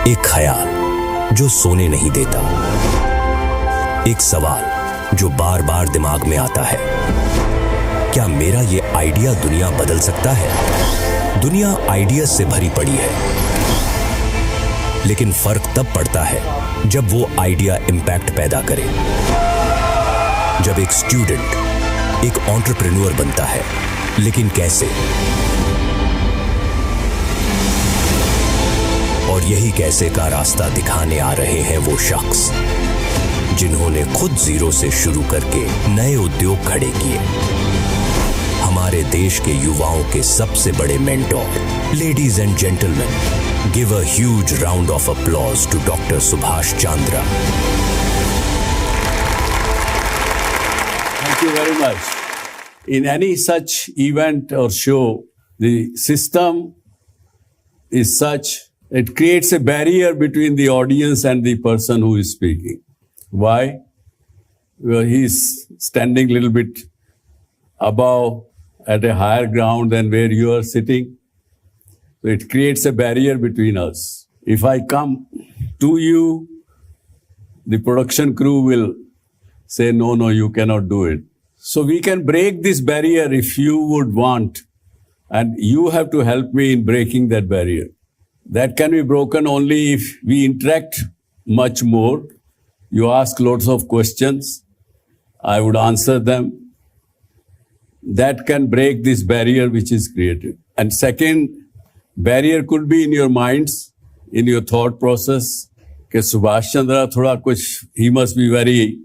एक ख्याल जो सोने नहीं देता, एक सवाल जो बार बार दिमाग में आता है, क्या मेरा ये आइडिया दुनिया बदल सकता है? दुनिया आइडियाज से भरी पड़ी है, लेकिन फर्क तब पड़ता है जब वो आइडिया इंपैक्ट पैदा करे। जब एक स्टूडेंट एक एंटरप्रेन्योर बनता है, लेकिन कैसे? और यही कैसे का रास्ता दिखाने आ रहे हैं वो शख्स जिन्होंने खुद जीरो से शुरू करके नए उद्योग खड़े किए। हमारे देश के युवाओं के सबसे बड़े mentor, ladies and gentleman, give a huge round of applause to doctor Subhash Chandra. Thank you very much. In any such event or show, the system is such it creates a barrier between the audience and the person who is speaking. Why? Well, he's standing a little bit above at a higher ground than where you are sitting. So it creates a barrier between us. If I come to you, the production crew will say, no, you cannot do it. So we can break this barrier if you would want. And you have to help me in breaking that barrier. That can be broken only if we interact much more. You ask lots of questions. I would answer them. That can break this barrier which is created. And second, barrier could be in your minds, in your thought process. कि सुभाष चंद्रा थोड़ा कुछ, he must be very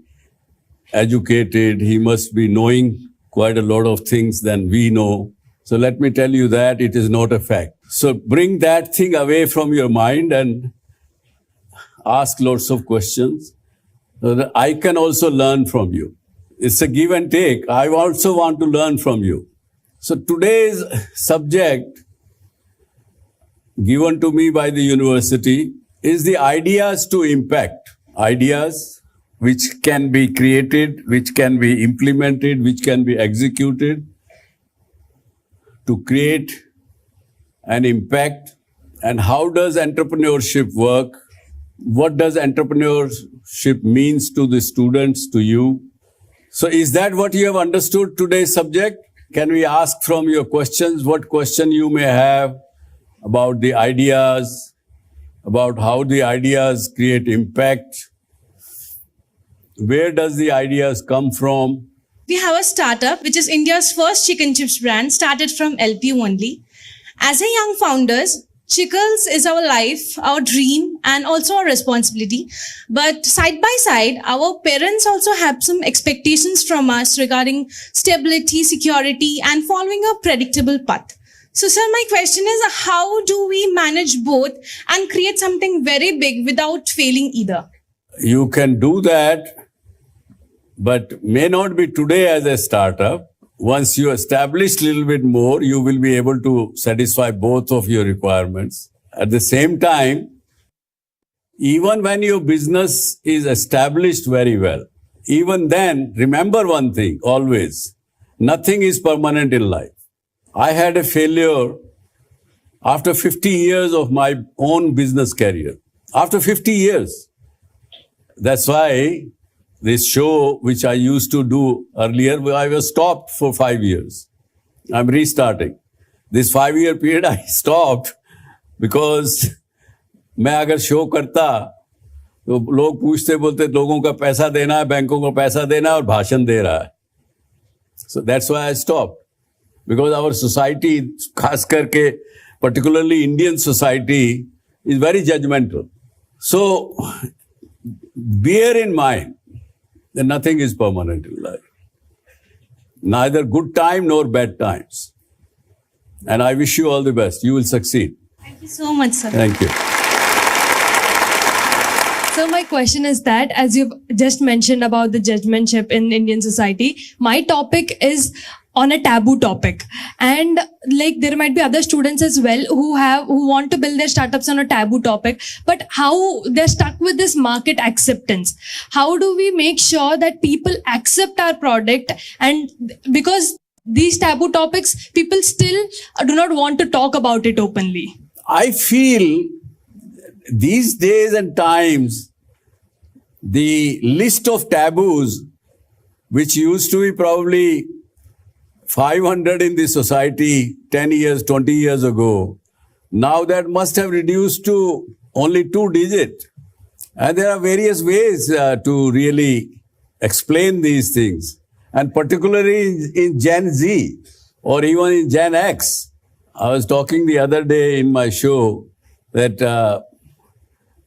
educated, he must be knowing quite a lot of things than we know. So let me tell you that it is not a fact. So bring that thing away from your mind and ask lots of questions so that I can also learn from you. It's a give and take. I also want to learn from you. So today's subject given to me by the university is the ideas to impact. Ideas which can be created, which can be implemented, which can be executed to create an impact. And how does entrepreneurship work? What does entrepreneurship means to the students, to you? So is that what you have understood today's subject? Can we ask from your questions what question you may have about the ideas, about how the ideas create impact? Where does the ideas come from? We have a startup which is India's first chicken chips brand, started from LP only. As a young founders, Chickles is our life, our dream, and also our responsibility. But side by side, our parents also have some expectations from us regarding stability, security, and following a predictable path. So, sir, my question is, how do we manage both and create something very big without failing either? You can do that, but may not be today as a startup. Once you establish a little bit more, you will be able to satisfy both of your requirements. At the same time, even when your business is established very well, even then, remember one thing always, nothing is permanent in life. I had a failure after 50 years of my own business career. After 50 years. That's why this show, which I used to do earlier, I was stopped for 5 years. I'm restarting. This 5-year period I stopped because मैं अगर show करता तो लोग पूछते बोलते लोगों का पैसा देना है, बैंकों को पैसा देना है और भाषण दे रहा है. So that's why I stopped. Because our society, खास करके particularly Indian society, is very judgmental. So bear in mind that nothing is permanent in life. Neither good time nor bad times. And I wish you all the best. You will succeed. Thank you so much, sir. Thank you. So my question is that, as you've just mentioned about the judgmentship in Indian society, my topic is on a taboo topic, and like there might be other students as well who want to build their startups on a taboo topic, but how they're stuck with this market acceptance. How do we make sure that people accept our product? And because these taboo topics, people still do not want to talk about it openly. I feel these days and times, the list of taboos, which used to be probably 500 in the society 10 years, 20 years ago, now that must have reduced to only 2 digits. And there are various ways to really explain these things. And particularly in Gen Z or even in Gen X. I was talking the other day in my show that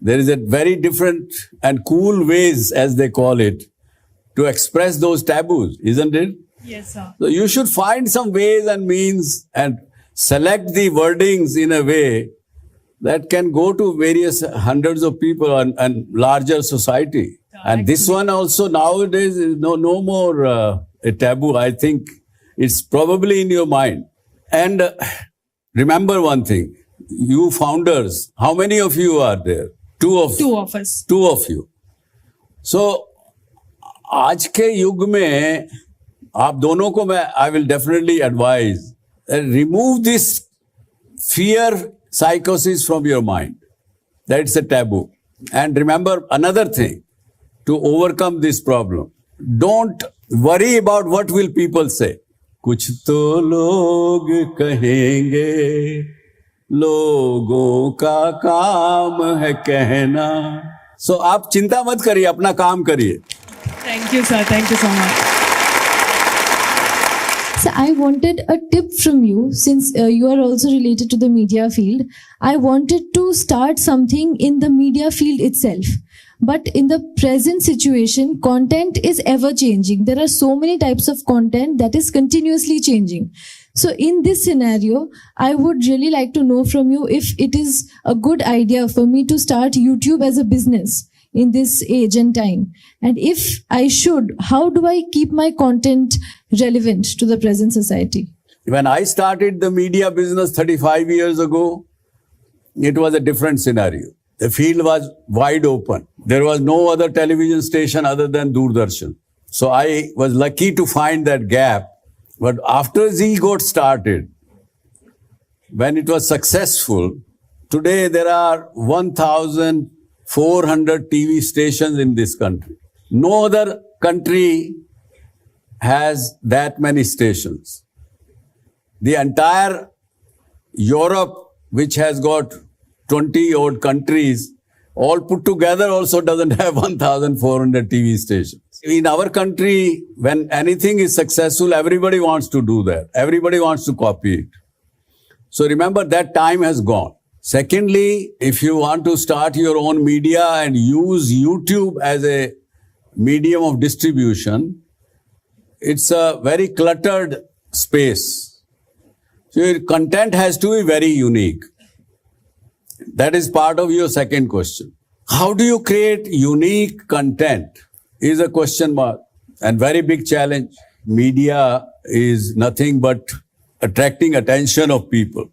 there is a very different and cool ways, as they call it, to express those taboos, isn't it? Yes, sir. So you should find some ways and means and select the wordings in a way that can go to various hundreds of people and larger society. And this one also nowadays is no more a taboo. I think it's probably in your mind. And remember one thing, you founders, how many of you are there? 2 of you. 2 of us. 2 of you. So आज के युग में आप दोनों को मैं I will definitely advise remove this fear psychosis from your mind. That's a taboo. And remember another thing to overcome this problem. Don't worry about what will people say. कुछ तो लोग कहेंगे, लोगों का काम है कहना. So आप चिंता मत करिए, अपना काम करिए. Thank you, sir. Thank you so much. So I wanted a tip from you, since you are also related to the media field. I wanted to start something in the media field itself. But in the present situation, content is ever changing. There are so many types of content that is continuously changing. So in this scenario, I would really like to know from you if it is a good idea for me to start YouTube as a business in this age and time. And if I should, how do I keep my content relevant to the present society? When I started the media business 35 years ago, it was a different scenario. The field was wide open. There was no other television station other than Doordarshan. So I was lucky to find that gap. But after Z got started, when it was successful, today there are 1,400 TV stations in this country. No other country has that many stations. The entire Europe, which has got 20 odd countries, all put together also doesn't have 1,400 TV stations. In our country, when anything is successful, everybody wants to do that. Everybody wants to copy it. So remember, that time has gone. Secondly, if you want to start your own media and use YouTube as a medium of distribution, it's a very cluttered space. So your content has to be very unique. That is part of your second question. How do you create unique content is a question mark and very big challenge. Media is nothing but attracting attention of people.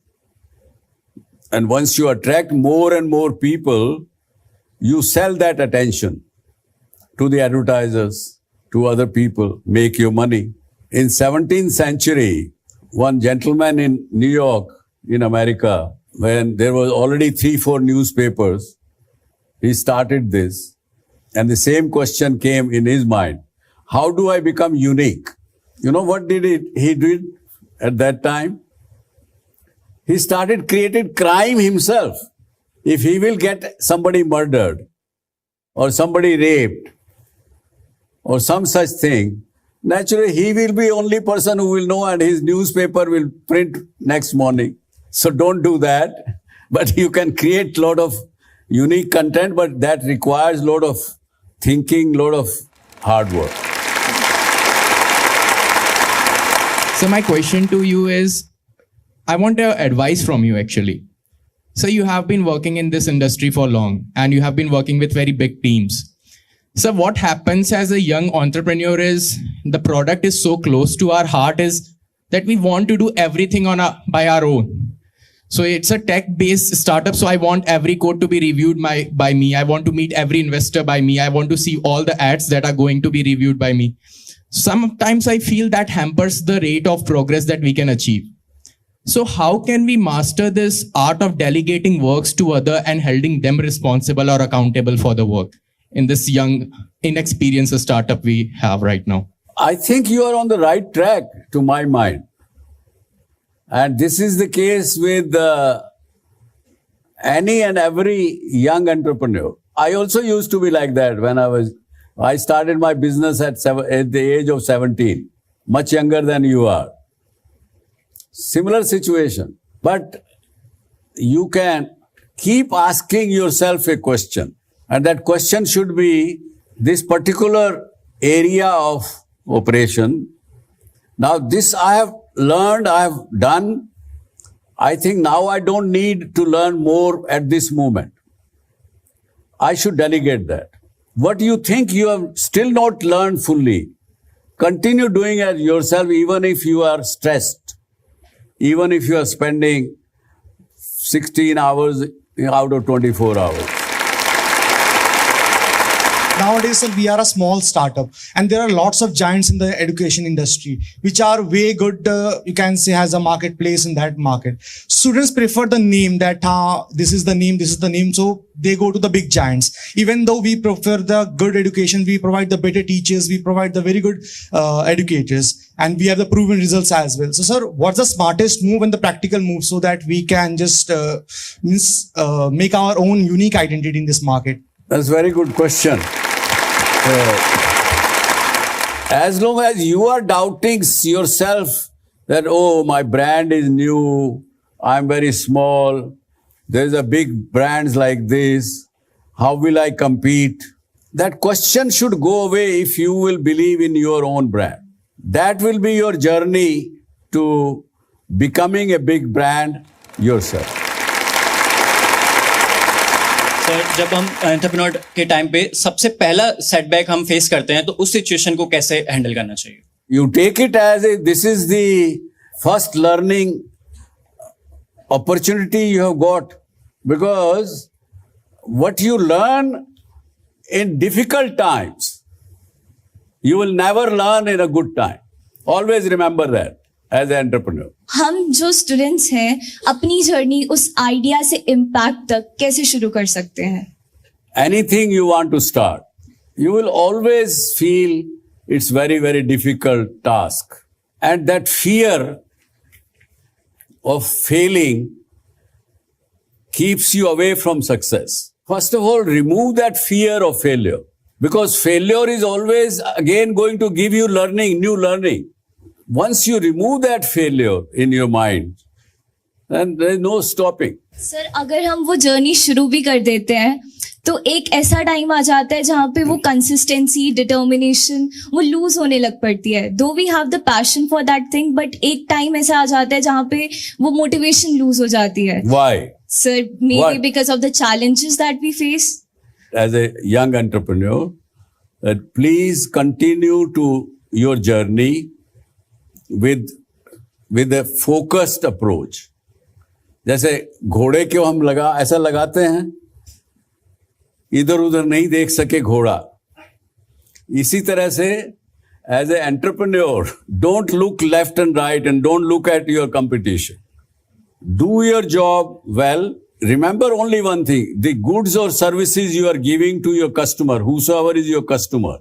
And once you attract more and more people, you sell that attention to the advertisers, to other people, make your money. In 17th century, one gentleman in New York, in America, when there was already 3-4 newspapers, he started this. And the same question came in his mind. How do I become unique? You know what he did at that time? He started creating crime himself. If he will get somebody murdered or somebody raped or some such thing, naturally he will be only person who will know and his newspaper will print next morning. So don't do that. But you can create a lot of unique content, but that requires a lot of thinking, a lot of hard work. So my question to you is, I want advice from you actually. So you have been working in this industry for long and you have been working with very big teams. So what happens as a young entrepreneur is the product is so close to our heart is that we want to do everything by our own. So it's a tech-based startup. So I want every code to be reviewed by me. I want to meet every investor by me. I want to see all the ads that are going to be reviewed by me. Sometimes I feel that hampers the rate of progress that we can achieve. So how can we master this art of delegating works to other and holding them responsible or accountable for the work in this young, inexperienced startup we have right now? I think you are on the right track, to my mind. And this is the case with any and every young entrepreneur. I also used to be like that when I started my business at the age of 17, much younger than you are. Similar situation. But you can keep asking yourself a question. And that question should be this particular area of operation. Now, this I have learned, I have done. I think now I don't need to learn more at this moment. I should delegate that. What you think you have still not learned fully, continue doing it yourself even if you are stressed, even if you are spending 16 hours out of 24 hours. Nowadays, sir, we are a small startup and there are lots of giants in the education industry, which are way good, you can say, has a marketplace in that market. Students prefer the name that, this is the name. So they go to the big giants. Even though we prefer the good education, we provide the better teachers, we provide the very good educators, and we have the proven results as well. So, sir, what's the smartest move and the practical move so that we can just make our own unique identity in this market? That's a very good question. As long as you are doubting yourself that, oh, my brand is new, I'm very small, there's a big brands like this, how will I compete? That question should go away if you will believe in your own brand. That will be your journey to becoming a big brand yourself. Sir, जब हम entrepreneur के time पे सबसे पहला setback हम face करते हैं तो उस सिचुएशन को कैसे हैंडल करना चाहिए? You take it as this is the first learning opportunity you have got, because what you learn in difficult times, you will never learn in a good time. Always remember that as an entrepreneur. हम जो students हैं अपनी journey उस idea से impact तक कैसे शुरू कर सकते हैं? Anything you want to start, you will always feel it's very, very difficult task. And that fear of failing keeps you away from success. First of all, remove that fear of failure, because failure is always again going to give you learning, new learning. Once you remove that failure in your mind, then there is no stopping. Sir, अगर हम वो journey शुरू भी कर देते हैं तो एक ऐसा टाइम आ जाता है जहाँ पे वो कंसिस्टेंसी, डिटर्मिनेशन वो लूज होने लग पड़ती है. Though we have the passion for that thing, but एक टाइम ऐसा आ जाता है जहाँ पे वो मोटिवेशन लूज हो जाती है. Why? Sir, maybe because of the challenges that we face. As a young entrepreneur, that please continue to your journey with a focused approach. जैसे घोड़े को हम ऐसा लगाते हैं, इधर उधर नहीं देख सके घोड़ा. इसी तरह से as an entrepreneur, don't look left and right and don't look at your competition. Do your job well. Remember only one thing: the goods or services you are giving to your customer, whosoever is your customer,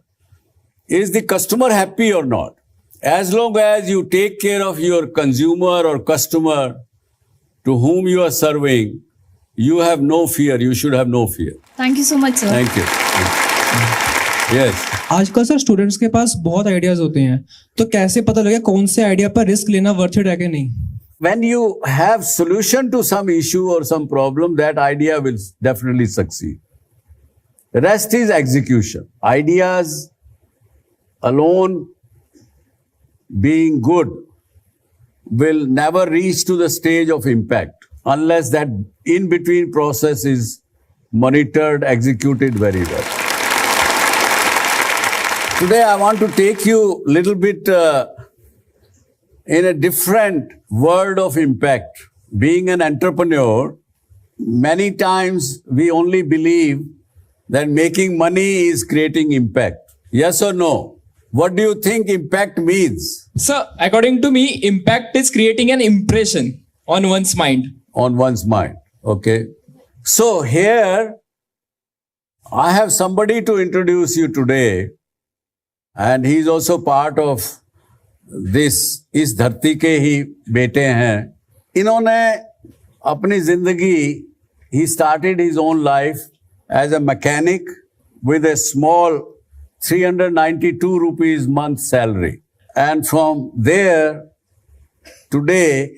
is the customer happy or not? As long as you take care of your consumer or customer to whom you are serving, you have no fear. You should have no fear. Thank you so much, sir. Thank you. Yes. आजकल sir students के पास बहुत ideas होते हैं, तो कैसे पता लगे कौन से आइडिया पर रिस्क लेना वर्थ इट है कि नहीं? When you have solution to some issue or some problem, that idea will definitely succeed. The rest is execution. Ideas alone being good will never reach to the stage of impact unless that in between process is monitored, executed very well. Today I want to take you a little bit in a different world of impact. Being an entrepreneur, many times we only believe that making money is creating impact. Yes or no? What do you think impact means? Sir, according to me, impact is creating an impression. on one's mind. On one's mind. Okay. So here I have somebody to introduce you today, and he is also part of this. इस धरती के ही बेटे हैं. इन्होंने अपनी जिंदगी, he started his own life as a mechanic with a small 392 rupees month salary. And from there, today,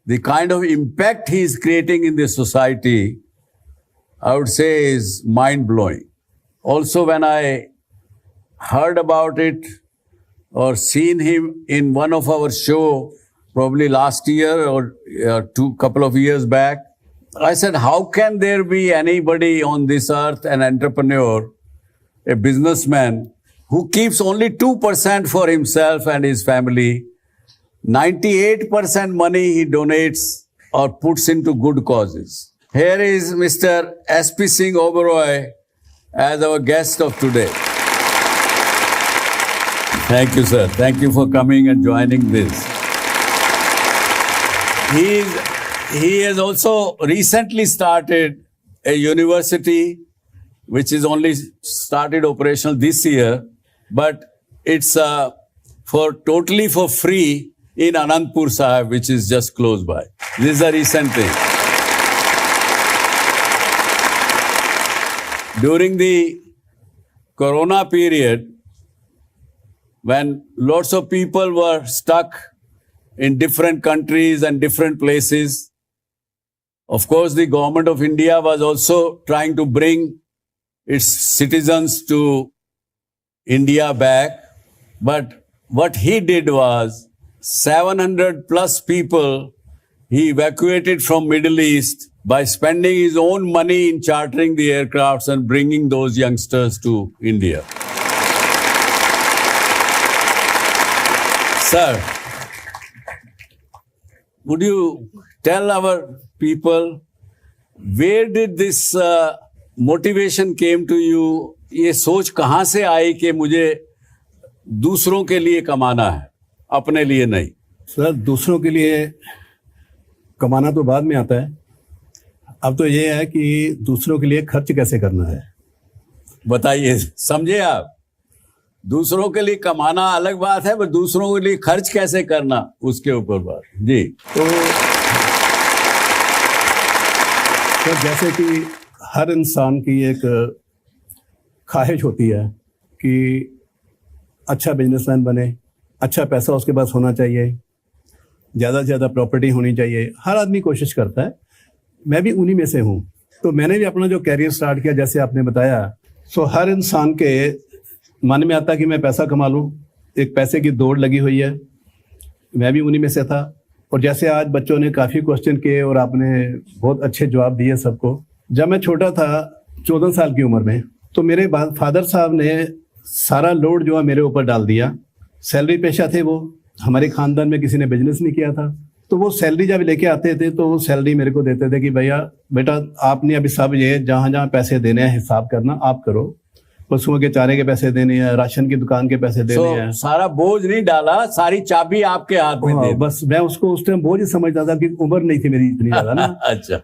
the kind of impact he is creating in the society, I would say, is mind-blowing. Also, when I heard about it or seen him in one of our show, probably last year or couple of years back, I said, how can there be anybody on this earth, an entrepreneur, a businessman, who keeps only 2% for himself and his family, 98% money he donates or puts into good causes. Here is Mr. S.P. Singh Oberoi as our guest of today. Thank you, sir. Thank you for coming and joining this. He has also recently started a university which is only started operational this year, but it's totally for free in Anandpur Sahib, which is just close by. This is a recent thing. During the Corona period, when lots of people were stuck in different countries and different places, of course, the government of India was also trying to bring its citizens to India back. But what he did was 700 plus people he evacuated from Middle East by spending his own money in chartering the aircrafts and bringing those youngsters to India. Sir, would you tell our people, where did this motivation came to you? ये सोच कहाँ से आई कि मुझे दूसरों के लिए कमाना है, अपने लिए नहीं? सर, दूसरों के लिए कमाना तो बाद में आता है. अब तो ये है कि दूसरों के लिए खर्च कैसे करना है. बताइए, समझे आप? दूसरों के लिए कमाना अलग बात है, पर दूसरों के लिए खर्च कैसे करना, उसके ऊपर बात. जी. तो जैसे कि हर इंसान की एक ख्वाहिश होती है कि अच्छा बिजनेसमैन बने, अच्छा पैसा उसके पास होना चाहिए, ज़्यादा से ज़्यादा प्रॉपर्टी होनी चाहिए. हर आदमी कोशिश करता है. मैं भी उन्हीं में से हूँ. तो मैंने भी अपना जो कैरियर स्टार्ट किया, जैसे आपने बताया, सो हर इंसान के मन में आता कि मैं पैसा कमा लूँ. एक पैसे की दौड़ लगी हुई है. मैं भी उन्हीं में से था. और जैसे आज बच्चों ने काफ़ी क्वेश्चन किए और आपने बहुत अच्छे जवाब दिए सबको. जब मैं छोटा था, 14 साल की उम्र में, तो मेरे फादर साहब ने सारा लोड जो है मेरे ऊपर डाल दिया. सैलरी पेशा थे वो. हमारे ख़ानदान में किसी ने बिजनेस नहीं किया था. तो वो सैलरी जब लेके आते थे तो वो सैलरी मेरे को देते थे कि भैया बेटा, आपने अभी सब ये जहाँ जहाँ पैसे देने हैं हिसाब करना, आप करो. पशुओं के चारे के पैसे देने हैं, राशन की दुकान के पैसे देने हैं. सारा बोझ नहीं डाला, सारी चाबी आपके हाथ में दे. बस मैं उसको उस टाइम बोझ ही समझता था कि उम्र नहीं थी मेरी इतनी ज्यादा ना. अच्छा.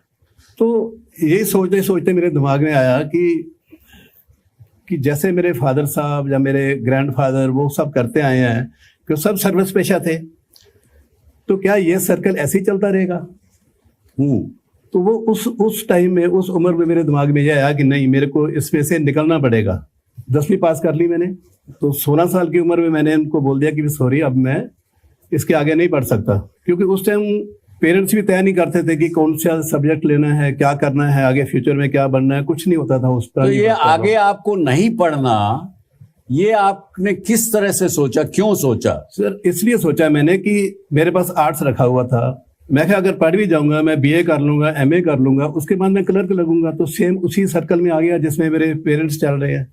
तो यही सोचते सोचते मेरे दिमाग में आया कि जैसे मेरे फादर साहब या मेरे ग्रैंडफादर वो सब करते आए हैं, कि सब सर्विस पेशा थे, तो क्या ये सर्कल ऐसे ही चलता रहेगा? तो वो उस टाइम में, उस उम्र में मेरे दिमाग में यह आया कि नहीं, मेरे को इसमें से निकलना पड़ेगा. 10वीं पास कर ली मैंने. तो 16 साल की उम्र में मैंने उनको बोल दिया कि सॉरी, अब मैं इसके आगे नहीं पढ़ सकता. क्योंकि उस टाइम पेरेंट्स भी तय नहीं करते थे कि कौन सा सब्जेक्ट लेना है, क्या करना है, आगे फ्यूचर में क्या बनना है, कुछ नहीं होता था उस तरह. तो ये आगे आपको नहीं पढ़ना, ये आपने किस तरह से सोचा, क्यों सोचा? सर, इसलिए सोचा मैंने कि मेरे पास आर्ट्स रखा हुआ था. मैं क्या, अगर पढ़ भी जाऊंगा, मैं BA कर लूंगा, MA कर लूंगा, उसके बाद मैं क्लर्क लगूंगा. तो सेम उसी सर्कल में आ गया जिसमें मेरे पेरेंट्स चल रहे हैं.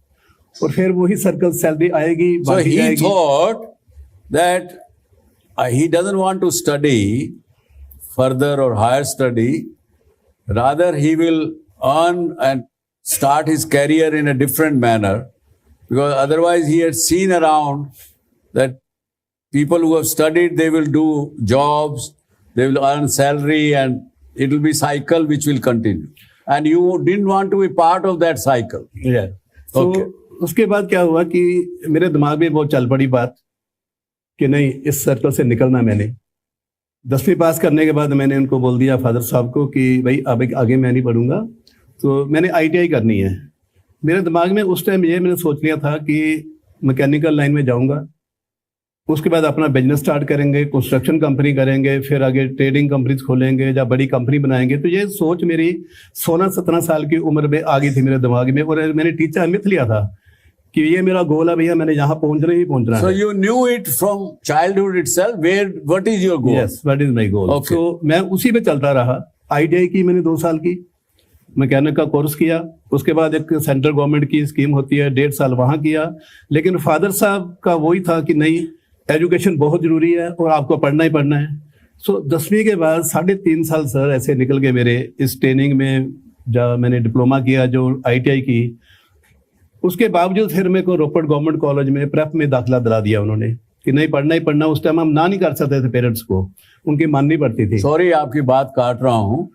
और फिर वही सर्कल, सैलरी आएगी, बाकी आएगी. So he thought that he doesn't want to study further or higher study. Rather, he will earn and start his career in a different manner. Because otherwise he had seen around that people who have studied, they will do jobs they will earn salary, and it will be cycle which will continue. And you didn't want to be part of that cycle. Yeah. तो Okay. उसके बाद क्या हुआ कि मेरे दिमाग में बहुत चल पड़ी बात कि नहीं, इस सर्कल से निकलना मैंने। 10वीं पास करने के बाद मैंने उनको बोल दिया फादर साहब को कि भाई अब आगे मैं नहीं पढ़ूंगा, तो मैंने ITI करनी है। मेरे दिमाग में उस टाइम ये मैंने सोच लिया था कि मैकेनिकल लाइन में जाऊंगा, उसके बाद अपना बिजनेस स्टार्ट करेंगे, कंस्ट्रक्शन कंपनी करेंगे, फिर आगे ट्रेडिंग कंपनीज खोलेंगे या बड़ी कंपनी बनाएंगे। तो ये सोच मेरी 16-17 साल की उम्र में आ गई थी मेरे दिमाग में, और मैंने टीचर मिथ लिया था कि ये मेरा गोल है भैया, मैंने यहाँ पहुंचना ही पहुंचना So है। you knew it from childhood itself. What is your goal? Yes, what is my goal. Okay. तो मैं उसी पे चलता रहा। ITI की मैंने 2 साल की, मैकेनिक का कोर्स किया, उसके बाद एक सेंट्रल गवर्नमेंट की स्कीम होती है, 1.5 साल वहां किया। लेकिन फादर साहब का वही था कि नहीं, एजुकेशन बहुत जरूरी है और आपको पढ़ना ही पढ़ना है। सो 10वीं के बाद 3.5 साल सर ऐसे निकल गए मेरे इस ट्रेनिंग में। जब मैंने डिप्लोमा किया जो ITI की, उसके बावजूद फिर मेरे को रोपड़ गवर्नमेंट कॉलेज में प्रेप में दाखिला दिला दिया उन्होंने कि नहीं, पढ़ना ही पढ़ना। उस टाइम हम ना नहीं कर सकते थे, पेरेंट्स को उनकी माननी पड़ती थी। सॉरी आपकी बात काट रहा हूं।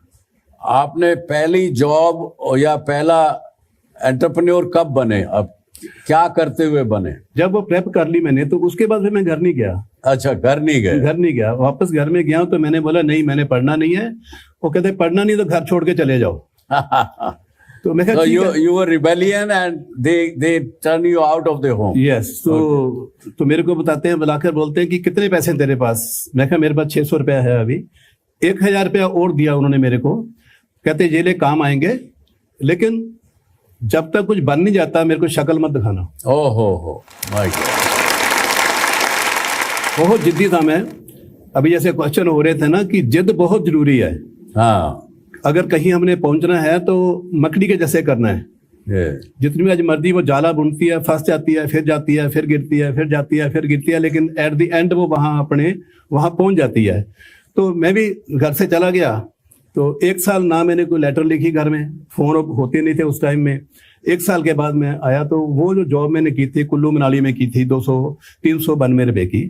आपने पहली जॉब या पहला एंटरप्रेन्योर कब बने? अब क्या करते हुए बने? जब वो प्रेप कर ली मैंने, तो उसके बाद फिर मैं घर नहीं गया। अच्छा, घर नहीं गए? घर नहीं गया, वापस घर में गया तो मैंने बोला नहीं, मैंने पढ़ना नहीं है। वो कहते पढ़ना नहीं तो घर छोड़ के चले जाओ। तो मैं So कहा you were rebellion and they turn you out of the home. Yes. तो मेरे को बताते हैं, बुलाकर बोलते हैं कि कितने पैसे हैं तेरे पास? मैं कहा मेरे पास 600 रुपया है अभी। 1000 रुपया और दिया उन्होंने मेरे को, कहते ये ले काम आएंगे, लेकिन जब तक कुछ बन नहीं जाता मेरे को शक्ल मत दिखाना। हो माय गॉड। बहुत जिद्दी था मैं। अभी जैसे क्वेश्चन हो रहे थे ना कि जिद बहुत जरूरी है। हाँ, अगर कहीं हमने पहुंचना है तो मकड़ी के जैसे करना है। ये जितनी भी आज मर्जी वो जाला बुनती है, फंस जाती है, फिर जाती है, फिर गिरती है, फिर जाती है, फिर गिरती है, लेकिन एट द एंड वो वहां पहुंच जाती है। तो मैं भी घर से चला गया, तो 1 साल ना मैंने कोई लेटर लिखी घर में, फोन होते नहीं थे उस टाइम में। 1 साल के बाद मैं आया तो वो जो जॉब मैंने की थी कुल्लू मनाली में की थी 392 रुपए की,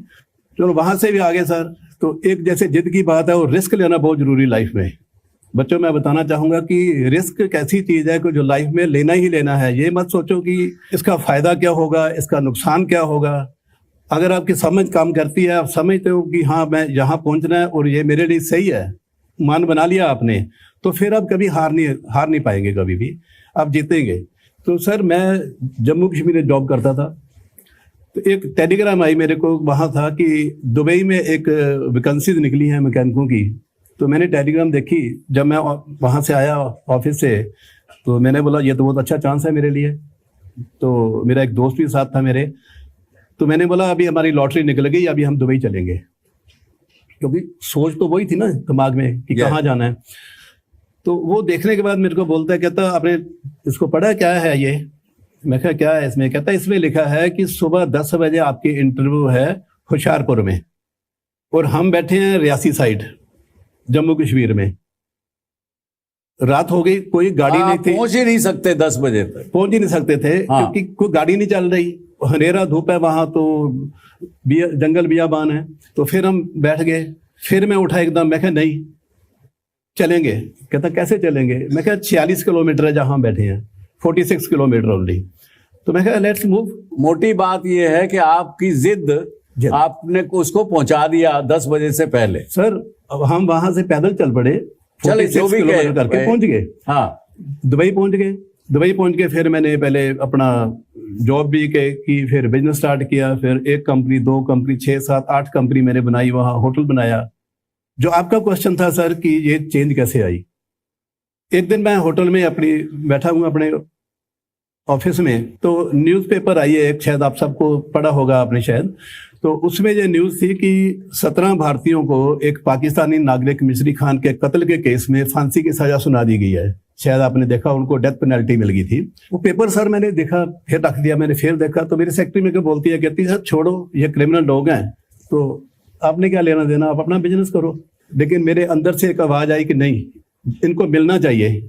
चलो वहां से भी आगे सर। तो एक जैसे जिद की बात है, और रिस्क लेना बहुत जरूरी लाइफ में। बच्चों मैं बताना चाहूंगा कि रिस्क एक ऐसी चीज है कि जो लाइफ में लेना ही लेना है। ये मत सोचो कि इसका फायदा क्या होगा, इसका नुकसान क्या होगा। अगर आपकी समझ काम करती है, आप समझते हो कि हाँ मैं यहाँ पहुंचना है और ये मेरे लिए सही है, मान बना लिया आपने, तो फिर आप कभी हार नहीं पाएंगे, कभी भी आप जीतेंगे। तो सर मैं जम्मू कश्मीर में जॉब करता था, तो एक टेलीग्राम आई मेरे को, वहाँ था कि दुबई में एक वैकेंसीज निकली है मैकेनिकों की। तो मैंने टेलीग्राम देखी, जब मैं वहाँ से आया ऑफिस से, तो मैंने बोला ये तो बहुत अच्छा चांस है मेरे लिए। तो मेरा एक दोस्त भी साथ था मेरे, तो मैंने बोला अभी हमारी लॉटरी निकल गई, अभी हम दुबई चलेंगे, क्योंकि सोच तो वही थी ना दिमाग में कि कहाँ जाना है। तो वो देखने के बाद मेरे को बोलता है, कहता आपने इसको पढ़ा, क्या है ये? मैं कहा क्या है इसमें? कहता इसमें लिखा है कि सुबह 10 बजे आपकी इंटरव्यू है होशियारपुर में, और हम बैठे हैं रियासी साइड जम्मू कश्मीर में। रात हो गई, कोई गाड़ी नहीं थी, पहुंच ही नहीं सकते 10 बजे तक, पहुंच ही नहीं सकते थे। हाँ। क्योंकि कोई गाड़ी नहीं चल रही, हनेरा धूप है वहां, तो जंगल बियाबान है। तो फिर हम बैठ गए, फिर मैं उठा एकदम, मैं कहा नहीं चलेंगे। कहता कैसे चलेंगे? मैं कहा 46 किलोमीटर है जहां हम बैठे हैं, 46 किलोमीटर ओनली। तो मैं कहा लेट्स मूव। मोटी बात यह है कि आपकी जिद आपने उसको पहुंचा दिया 10 बजे से पहले। सर अब हम वहां से पैदल चल पड़े, 46 किलोमीटर करके पहुंच गए। हाँ, दुबई पहुंच गए। दुबई पहुंच के फिर मैंने पहले अपना जॉब भी की, फिर बिजनेस स्टार्ट किया, फिर 1 कंपनी, 2 कंपनी, 6, 7, 8 कंपनी मैंने बनाई, वहां होटल बनाया। जो आपका क्वेश्चन था सर कि ये चेंज कैसे आई, एक दिन मैं होटल में अपनी बैठा हूँ अपने ऑफिस में, तो न्यूज़पेपर आई है एक, शायद आप सबको पढ़ा होगा आपने शायद। तो उसमें ये न्यूज़ थी कि 17 भारतीयों को एक पाकिस्तानी नागरिक मिस्री खान के कत्ल के केस में फांसी की सजा सुना दी गई है। शायद आपने देखा, उनको डेथ पेनल्टी मिल गई थी। वो पेपर सर मैंने देखा, फिर रख दिया, मैंने फिर देखा। तो मेरी सेक्रेटरी मेरे को बोलती है, कहती है सर छोड़ो, ये क्रिमिनल लोग हैं, तो आपने क्या लेना देना, आप अपना बिजनेस करो। लेकिन मेरे अंदर से एक आवाज आई कि नहीं, इनको मिलना चाहिए,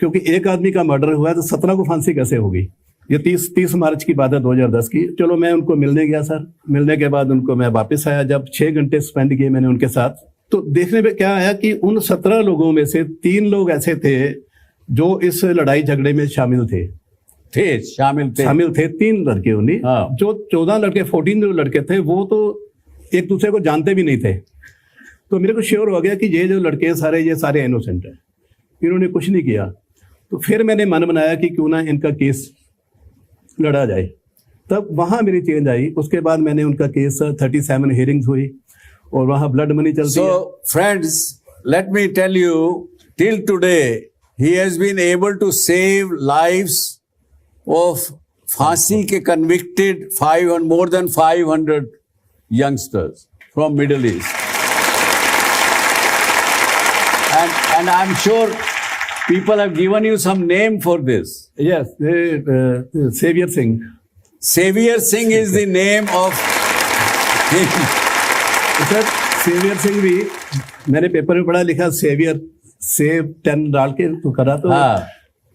क्योंकि एक आदमी का मर्डर हुआ है तो 17 को फांसी कैसे होगी। ये 30 मार्च की बात है 2010 की। चलो मैं उनको मिलने गया सर। मिलने के बाद उनको मैं वापस आया, जब 6 घंटे स्पेंड किए मैंने उनके साथ, तो देखने में क्या आया कि उन 17 लोगों में से 3 लोग ऐसे थे जो इस लड़ाई झगड़े में शामिल थे। शामिल थे 3 लड़के उन्हीं। हाँ। जो 14 लड़के 14 जो लड़के थे वो तो एक दूसरे को जानते भी नहीं थे। तो मेरे को श्योर हो गया कि ये जो लड़के ये सारे इनोसेंट हैं, इन्होंने कुछ नहीं किया। तो फिर मैंने मन बनाया कि क्यों ना इनका केस लड़ा जाए। तब वहां मेरी चेंज आई। उसके बाद मैंने उनका केस 37 हियरिंग्स हुई और वहां ब्लड मनी चलती है। So, friends, let me tell you, till today, he has been able to save lives of फांसी के convicted more than 500 youngsters from Middle East. And I'm sure people have given you some name for this. Yes, Savior Singh. Savior Singh is the name of him. Sir सेवियर सिंह भी मैंने paper में पढ़ा, लिखा saviour save 10 डाल के तो करा।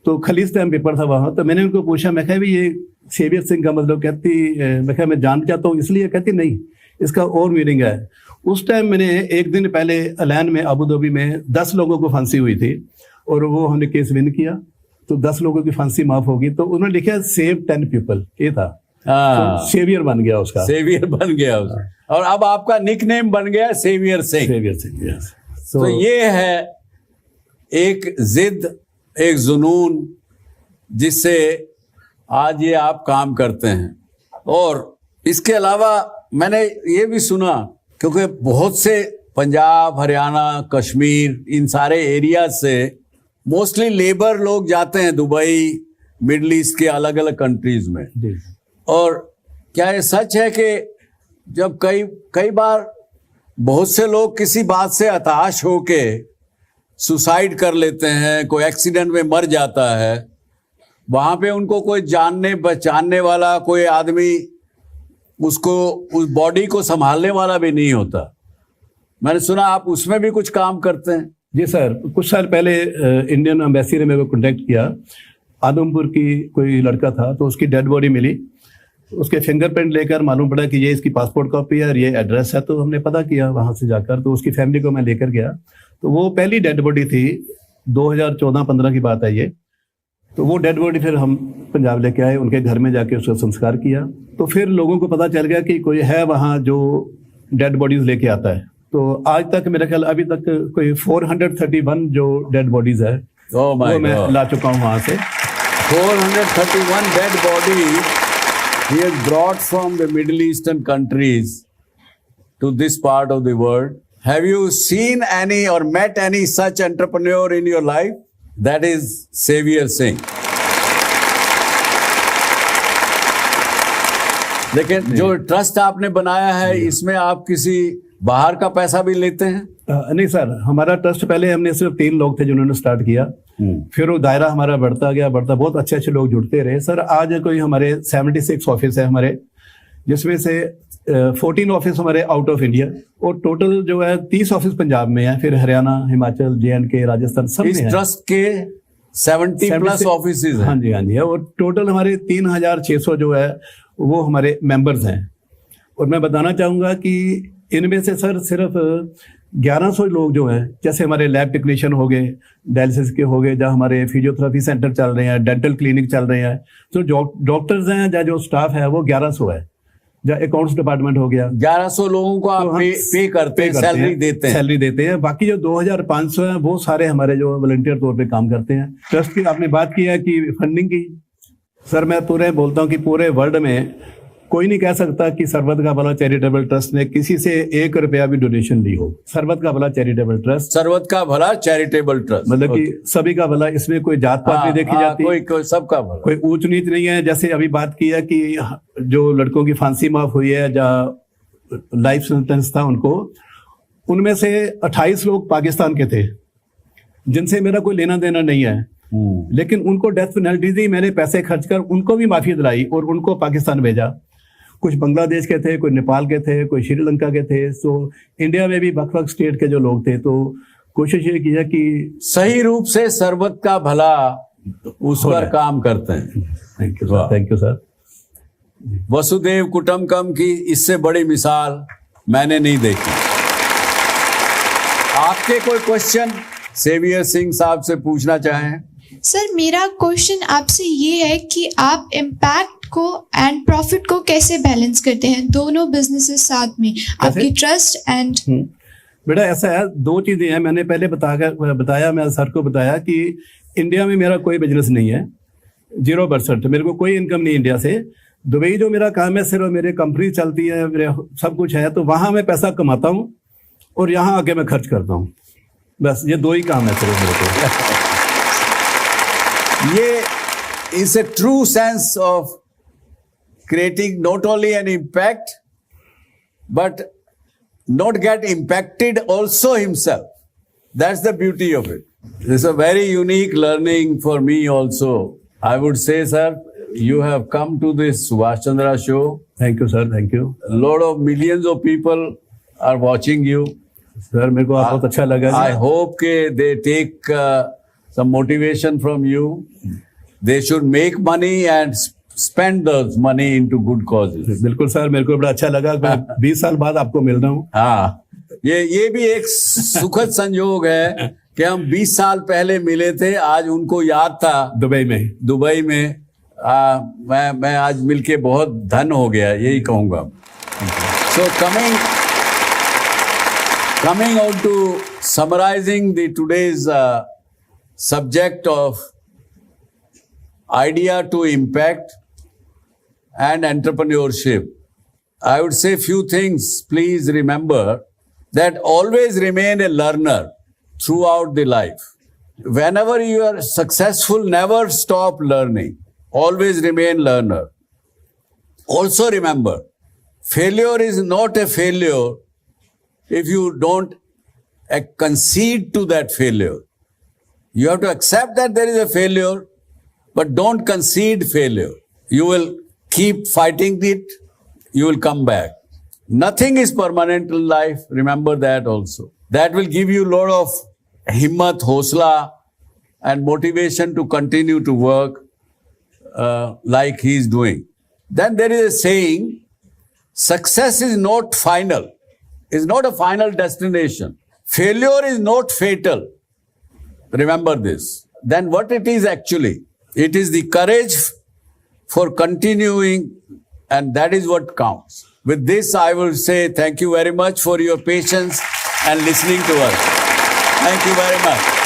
तो खलीस टाइम पेपर था वहां। तो मैंने उनको पूछा, मैं कहा भी ये सेवियर सिंह का मतलब, कहती मैं कहा मैं जान चाहता हूँ इसलिए, कहती नहीं इसका और मीनिंग है। उस टाइम मैंने एक दिन पहले अलैन में अबू धाबी में 10 लोगों को फांसी हुई थी और वो हमने केस विन किया, तो 10 लोगों की फांसी माफ होगी। तो उन्होंने लिखा सेव 10 पीपल, ये था। तो सेवियर बन गया उसका। सेवियर बन गया उसका। और अब आपका निकनेम बन गया saviour Singh. Saviour Singh, yes. तो ये है एक जिद, एक जुनून जिससे आज ये आप काम करते हैं। और इसके अलावा मैंने ये भी सुना, क्योंकि बहुत से पंजाब, हरियाणा, कश्मीर, इन सारे एरिया से मोस्टली लेबर लोग जाते हैं दुबई, मिडल ईस्ट के अलग अलग कंट्रीज में। और क्या ये सच है कि जब कई बार बहुत से लोग किसी बात से हताश होके सुसाइड कर लेते हैं, कोई एक्सीडेंट में मर जाता है, वहां पे उनको कोई जानने पहचानने वाला कोई आदमी उसको, उस बॉडी को संभालने वाला भी नहीं होता। मैंने सुना आप उसमें भी कुछ काम करते हैं। जी सर, कुछ साल पहले इंडियन एम्बेसी ने मेरे को कॉन्टेक्ट किया। आदमपुर की कोई लड़का था, तो उसकी डेड बॉडी मिली। उसके फिंगरप्रिंट लेकर मालूम पड़ा कि ये इसकी पासपोर्ट कॉपी है और ये एड्रेस है। तो हमने पता किया वहां से जाकर, तो उसकी फैमिली को मैं लेकर गया। तो वो पहली डेड बॉडी थी, 2014-15 की बात है ये। तो वो डेड बॉडी फिर हम पंजाब लेके आए, उनके घर में जाके उसका संस्कार किया। तो फिर लोगों को पता चल गया कि कोई है वहाँ जो डेड बॉडीज लेके आता है। तो आज तक मेरा ख्याल अभी तक कोई 431 जो डेड बॉडीज है वो मैं ला चुका हूँ वहाँ से। 431 dead bodies he has brought from the Middle Eastern countries to this part of the world. Have you seen any or met any such entrepreneur in your life? That is Savior Singh. लेकिन जो trust आपने बनाया है, इसमें आप किसी बाहर का पैसा भी लेते हैं? नहीं सर, हमारा ट्रस्ट पहले हमने सिर्फ 3 लोग थे जिन्होंने स्टार्ट किया। फिर वो दायरा हमारा बढ़ता गया, बहुत अच्छे लोग जुड़ते रहे। सर आज कोई हमारे 76 ऑफिस है हमारे, जिसमें से 14 ऑफिस हमारे आउट ऑफ इंडिया, और टोटल जो है 30 ऑफिस पंजाब में है, फिर हरियाणा, हिमाचल, JNK, राजस्थान सब में है। इस ट्रस्ट के 70 प्लस ऑफिस है। हाँ जी, और टोटल हमारे 3600 जो है वो हमारे मेंबर्स हैं। और मैं बताना चाहूंगा कि इनमें से सर सिर्फ 1100 लोग जो हैं, जैसे हमारे लैब टेक्नीशियन हो गए, डायलिसिस के हो गए, जहाँ हमारे फिजियोथेरेपी सेंटर चल रहे हैं, डेंटल क्लिनिक चल रहे हैं, तो जो डॉक्टर्स हैं, जहाँ जो स्टाफ है वो 1100 है। जहाँ अकाउंट्स डिपार्टमेंट हो गया, 1100 लोगों को आप पे करते हैं, सैलरी देते हैं। बाकी जो 2500 हैं वो सारे हमारे जो वॉलंटियर तौर पे काम करते हैं। ट्रस्ट की आपने बात की है कि फंडिंग की, सर मैं पूरे बोलता हूँ कि पूरे वर्ल्ड में कोई नहीं कह सकता कि सरबत का भला चैरिटेबल ट्रस्ट ने किसी से 1 रुपया भी डोनेशन ली हो। सरबत का भला चैरिटेबल ट्रस्ट, सरबत का भला चैरिटेबल ट्रस्ट, मतलब कि सभी का भला, इसमें कोई जात पात नहीं देखी जाती, कोई सबका भला, कोई ऊंच नीच नहीं है। जैसे अभी बात की है कि जो लड़कों की फांसी माफ हुई है, जहाँ लाइफ सेंटेंस था उनको, उनमें से 28 लोग पाकिस्तान के थे जिनसे मेरा कोई लेना देना नहीं है, लेकिन उनको डेथ पेनल्टी दी। मैंने पैसे खर्च कर उनको भी माफी दिलाई और उनको पाकिस्तान भेजा। कुछ बांग्लादेश के थे, कोई नेपाल के थे, कोई श्रीलंका के थे। तो इंडिया में भी वक्-वक् स्टेट के जो लोग थे, तो कोशिश ये किया कि सही रूप से सरबत का भला उस पर काम करते हैं। Thank you sir. वसुदेव कुटुंबकम की इससे बड़ी मिसाल मैंने नहीं देखी। आपके कोई क्वेश्चन सेवियर सिंह साहब से पूछना चाहें? सर मेरा क्वेश्चन आपसे ये है कि आप इम्पैक्ट को एंड प्रॉफिट को कैसे बैलेंस करते हैं, दोनों बिजनेसेस साथ में, आपकी ट्रस्ट एंड। बेटा ऐसा है, दो चीजें हैं। मैंने पहले बताया मैं सर को बताया कि इंडिया में मेरा कोई बिजनेस नहीं है, 0%। मेरे को कोई इनकम नहीं इंडिया से। दुबई जो मेरा काम है सिर्फ मेरी कंपनी चलती है, मेरे सब कुछ है, तो वहाँ मैं पैसा कमाता हूँ और यहाँ आके मैं खर्च करता हूँ। बस ये दो ही काम है सिर्फ मेरे को। ये is a true sense of creating not only an impact but not get impacted also himself. That's the beauty of it. This is a very unique learning for me also. I would say, sir, you have come to this Subhash Chandra show. Thank you, sir. Thank you. A lot of millions of people are watching you. Sir मेरे को बहुत अच्छा लगा। I hope they take some motivation from you. They should make money and spend those money into good causes. बिल्कुल sir, मेरे को बड़ा अच्छा लगा। मैं 20 साल बाद आपको मिल रहा हूँ। हाँ, ये भी एक सुखद संयोग है कि हम 20 साल पहले मिले थे। आज उनको याद था दुबई में। मैं आज मिलके बहुत धन हो गया, यही कहूँगा। So coming on to summarizing today's subject of idea to impact and entrepreneurship, I would say few things. Please remember that always remain a learner throughout the life. Whenever you are successful, never stop learning. Always remain learner. Also remember, failure is not a failure if you don't concede to that failure. You have to accept that there is a failure, but don't concede failure. You will keep fighting it, you will come back. Nothing is permanent in life, remember that also. That will give you a lot of himmat, hosla, and motivation to continue to work like he is doing. Then there is a saying, success is not final. Is not a final destination. Failure is not fatal. Remember this. Then what it is actually? It is the courage for continuing, and that is what counts. With this, I will say thank you very much for your patience and listening to us. Thank you very much.